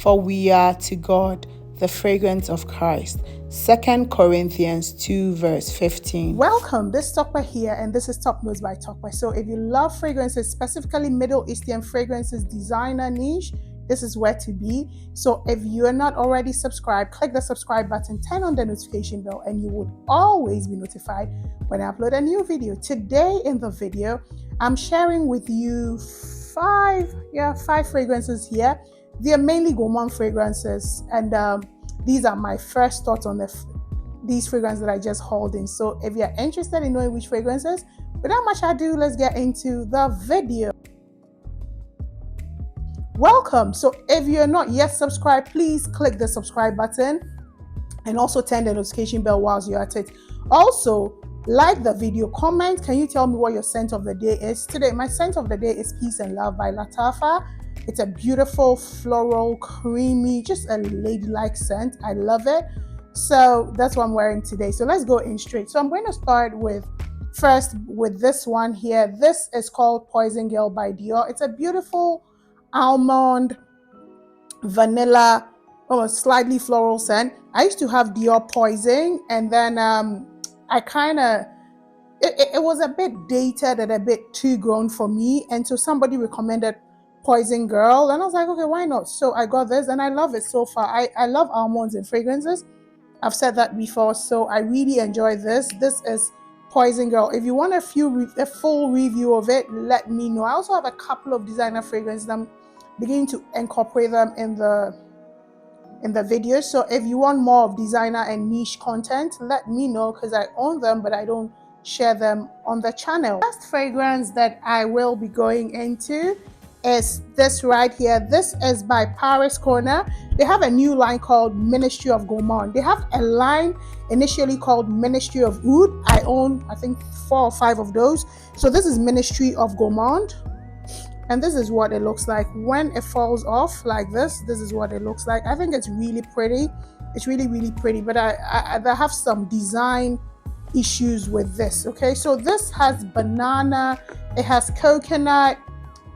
for we are to God the fragrance of Christ. 2 Corinthians 2 verse 15. Welcome, this is Toffee here, and this is Top Notes by Toffee. So if you love fragrances, specifically Middle Eastern fragrances, designer niche, this is where to be. So if you're not already subscribed, click the subscribe button, turn on the notification bell, and you would always be notified when I upload a new video. Today in the video, I'm sharing with you five fragrances here. They are mainly gourmand fragrances, and these are my first thoughts on these fragrances that I just hauled in. So if you're interested in knowing which fragrances, without much ado, let's get into the video. Welcome. So if you're not yet subscribed, please click the subscribe button and also turn the notification bell whilst you're at it. Also, like the video, comment. Can you tell me what your scent of the day is? Today, my scent of the day is Peace and Love by Lattafa. It's a beautiful, floral, creamy, just a ladylike scent. I love it. So that's what I'm wearing today. So let's go in straight. So I'm going to start first with this one here. This is called Poison Girl by Dior. It's a beautiful almond, vanilla, almost slightly floral scent. I used to have Dior Poison, and then it was a bit dated and a bit too grown for me. And so somebody recommended Poison Girl, and I was like, okay, why not? So I got this and I love it so far. I love almonds and fragrances. I've said that before, so I really enjoy this. This is Poison Girl. If you want a full review of it, let me know. I also have a couple of designer fragrances. I'm beginning to incorporate them in the video. So if you want more of designer and niche content, let me know, because I own them, but I don't share them on the channel. The last fragrance that I will be going into is this right here. This is by Paris Corner. They have a new line called Ministry of Gourmands. They have a line initially called Ministry of Oud. I own, I think, 4 or 5 of those. So this is Ministry of Gourmands, and this is what it looks like when it falls off like this. This is what it looks like. I think it's really pretty. It's really, really pretty, but I have some design issues with this. Okay, so this has banana, it has coconut,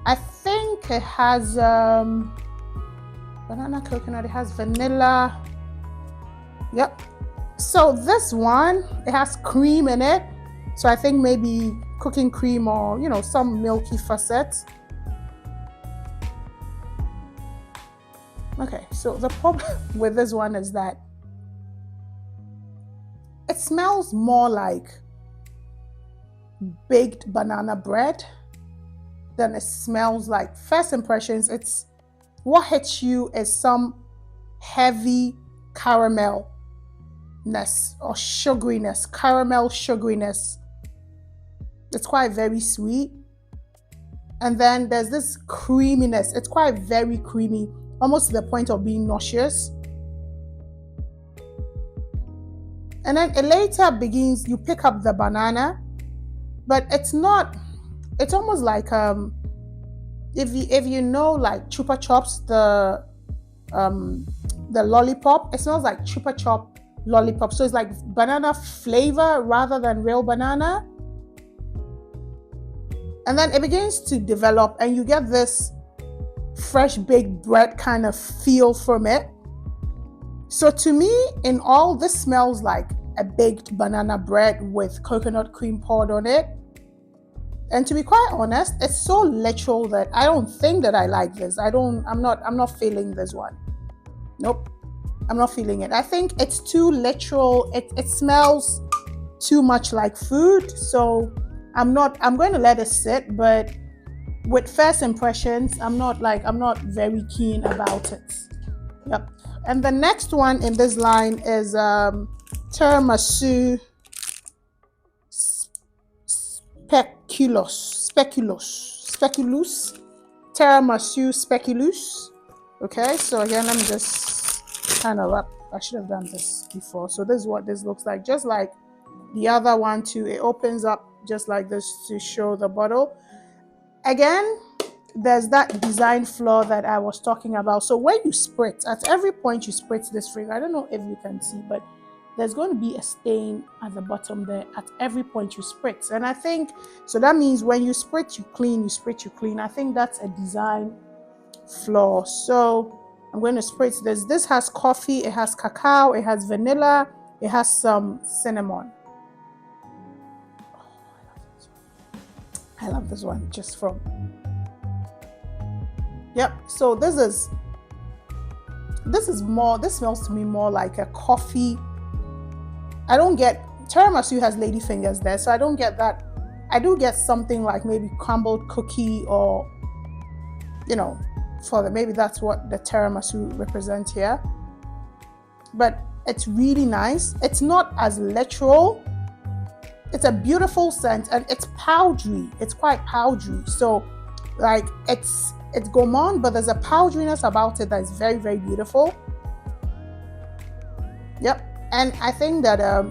I think it has banana, coconut, it has vanilla. Yep. So this one, it has cream in it. So I think maybe cooking cream or, you know, some milky facets. Okay, so the problem with this one is that it smells more like baked banana bread than it smells like. First impressions, it's what hits you is some heavy caramelness or sugariness, caramel sugariness. It's quite very sweet. And then there's this creaminess. It's quite very creamy, almost to the point of being nauseous. And then it later begins, you pick up the banana, but it's not, it's almost like if you know, like Chupa Chups, the lollipop, it smells like Chupa Chup lollipop. So it's like banana flavor rather than real banana. And then it begins to develop, and you get this fresh baked bread kind of feel from it. So to me, in all, this smells like a baked banana bread with coconut cream poured on it. And to be quite honest, it's so literal that I don't think that I like this. I'm not feeling this one. Nope. I'm not feeling it. I think it's too literal. It smells too much like food. So I'm going to let it sit, but with first impressions, I'm not very keen about it. Yep. And the next one in this line is Tiramisu Speculous. Tiramisu Speculous. Okay, so again, let me just kind of up. I should have done this before. So this is what this looks like, just like the other one too. It opens up just like this to show the bottle. Again, there's that design flaw that I was talking about. So when you spritz, at every point you spritz this fragrance, I don't know if you can see, but there's going to be a stain at the bottom there at every point you spritz. And I think, so that means when you spritz, you clean, you spritz, you clean. I think that's a design flaw. So I'm going to spritz this. This has coffee, it has cacao, it has vanilla, it has some cinnamon. I love this one just from. Yep. So this smells to me more like a coffee. I don't get tiramisu has lady fingers there, so I don't get that. I do get something like maybe crumbled cookie, or maybe that's what the tiramisu represents here. But it's really nice. It's not as literal. It's a beautiful scent, and it's powdery. It's quite powdery. So like it's gourmand, but there's a powderiness about it that is very, very beautiful. Yep. And I think that I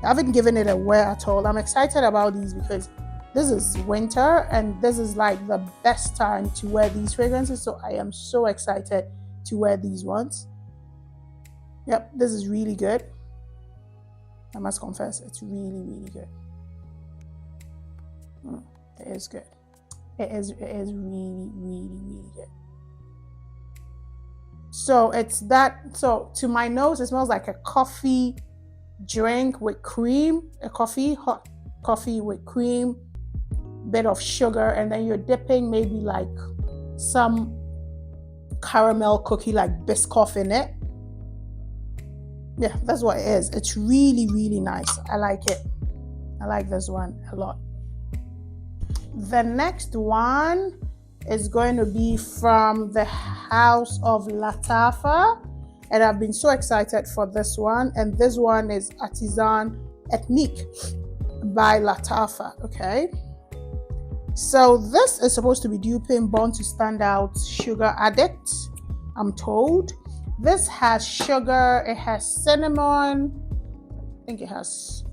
haven't given it a wear at all. I'm excited about these because this is winter, and this is like the best time to wear these fragrances. So I am so excited to wear these ones. Yep, this is really good. I must confess, it's really, really good. It is good. It is really, really, really good. So it's that. So to my nose, it smells like a coffee drink with cream, hot coffee with cream, bit of sugar, and then you're dipping maybe like some caramel cookie like Biscoff in it. Yeah, that's what it is. It's really, really nice. I like it. I like this one a lot. The next one is going to be from the house of Lattafa, and I've been so excited for this one. And this one is Artisan Ethnique by Lattafa. Okay, so this is supposed to be duping Born to Stand Out Sugar Addict, I'm told. This has sugar, it has cinnamon, I think it has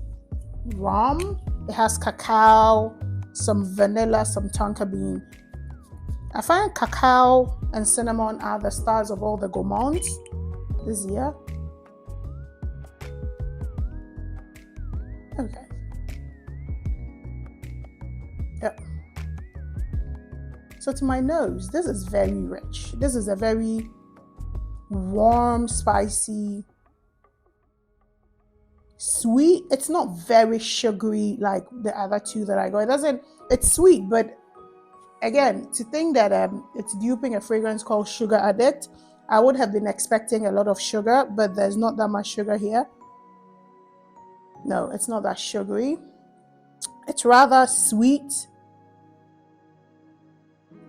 rum, it has cacao, some vanilla, some tonka bean. I find cacao and cinnamon are the stars of all the gourmands this year. Okay. Yep. So to my nose, this is very rich. This is a very warm, spicy, sweet. It's not very sugary like the other two that I got. It's sweet, but again, to think that it's duping a fragrance called Sugar Addict, I would have been expecting a lot of sugar, but there's not that much sugar here. No, it's not that sugary. It's rather sweet.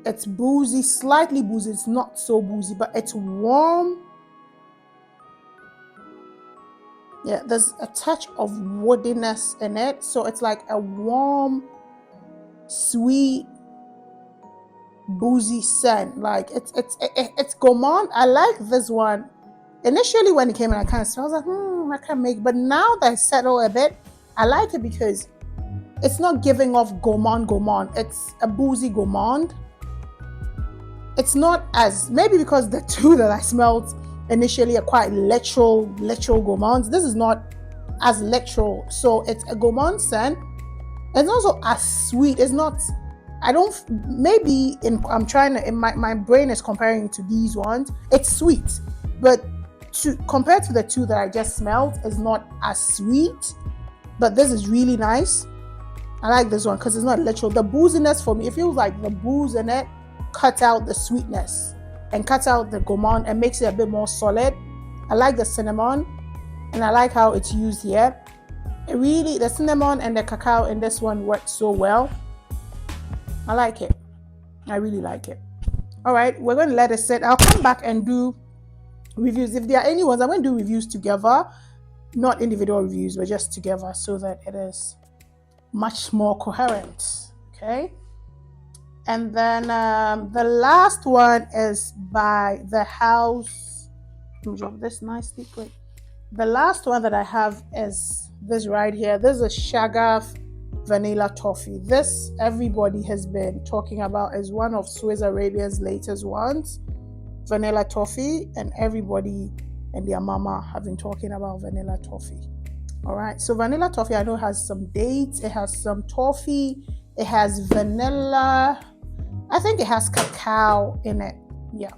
It's boozy, slightly boozy. It's not so boozy, but it's warm. Yeah, there's a touch of woodiness in it. So it's like a warm, sweet, boozy scent. Like it's gourmand. I like this one. Initially when it came in, I kind of smelled, I was like, I can't make. But now that I settle a bit, I like it because it's not giving off gourmand. It's a boozy gourmand. It's not as, maybe because the two that I smelled initially are quite literal gourmands. This is not as literal. So it's a gourmand scent. It's also as sweet. It's not, my brain is comparing it to these ones. It's sweet, but compared to the two that I just smelled, it's not as sweet. But this is really nice. I like this one because it's not literal. The booziness for me, it feels like the booze in it cut out the sweetness and cut out the gourmand and makes it a bit more solid. I like the cinnamon, and I like how it's used here. The cinnamon and the cacao in this one worked so well. I like it. I really like it. All right, we're going to let it sit. I'll come back and do reviews. If there are any ones, I'm going to do reviews together, not individual reviews, but just together so that it is much more coherent. Okay. And then the last one is by the house. Let me drop this nicely quick. The last one that I have is this right here. This is a Shaghaf Vanilla Toffee. This everybody has been talking about as one of Swiss Arabian's latest ones. Vanilla Toffee, and everybody and their mama have been talking about Vanilla Toffee. All right, so Vanilla Toffee, I know has some dates, it has some toffee, it has vanilla. I think it has cacao in it. Yeah,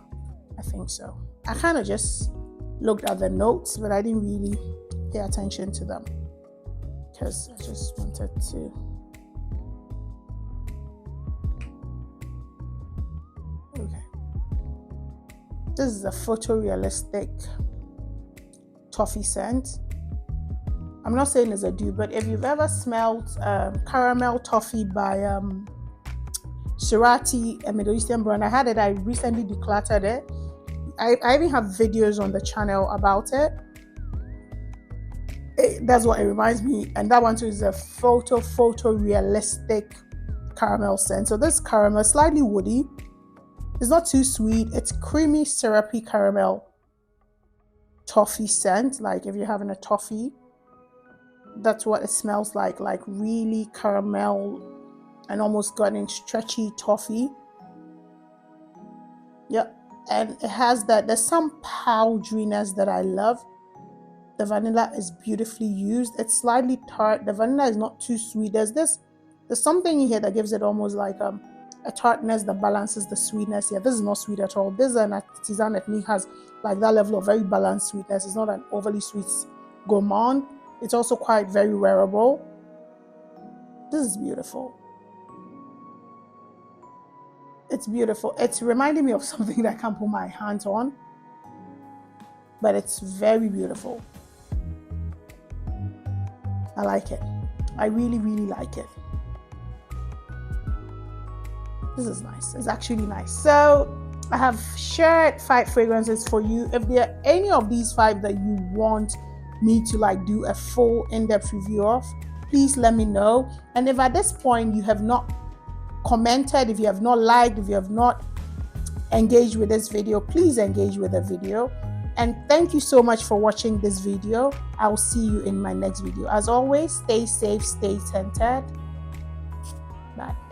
I think so. I kind of just looked at the notes, but I didn't really pay attention to them because I just wanted to. Okay. This is a photorealistic toffee scent. I'm not saying it's a dupe, but if you've ever smelled caramel toffee by Surati, a Middle Eastern brand, I had it. I recently decluttered it. I even have videos on the channel about it. That's what it reminds me. And that one too is a photorealistic caramel scent. So this caramel is slightly woody. It's not too sweet. It's creamy, syrupy caramel toffee scent. Like if you're having a toffee, that's what it smells like really caramel and almost gotten stretchy toffee. Yep. And it has there's some powderiness that I love. The vanilla is beautifully used. It's slightly tart. The vanilla is not too sweet. There's something in here that gives it almost like a tartness that balances the sweetness. Yeah, this is not sweet at all. This is an Artisan Ethnique, has like that level of very balanced sweetness. It's not an overly sweet gourmand. It's also quite very wearable. This is beautiful. It's beautiful. It's reminding me of something that I can't put my hands on, but it's very beautiful. I like it. I really, really like it. This is nice. It's actually nice. So I have shared 5 fragrances for you. If there are any of these 5 that you want me to do a full in-depth review of, please let me know. And if at this point you have not commented, if you have not liked, if you have not engaged with this video, please engage with the video. And thank you so much for watching this video. I will see you in my next video. As always, stay safe, stay centered. Bye.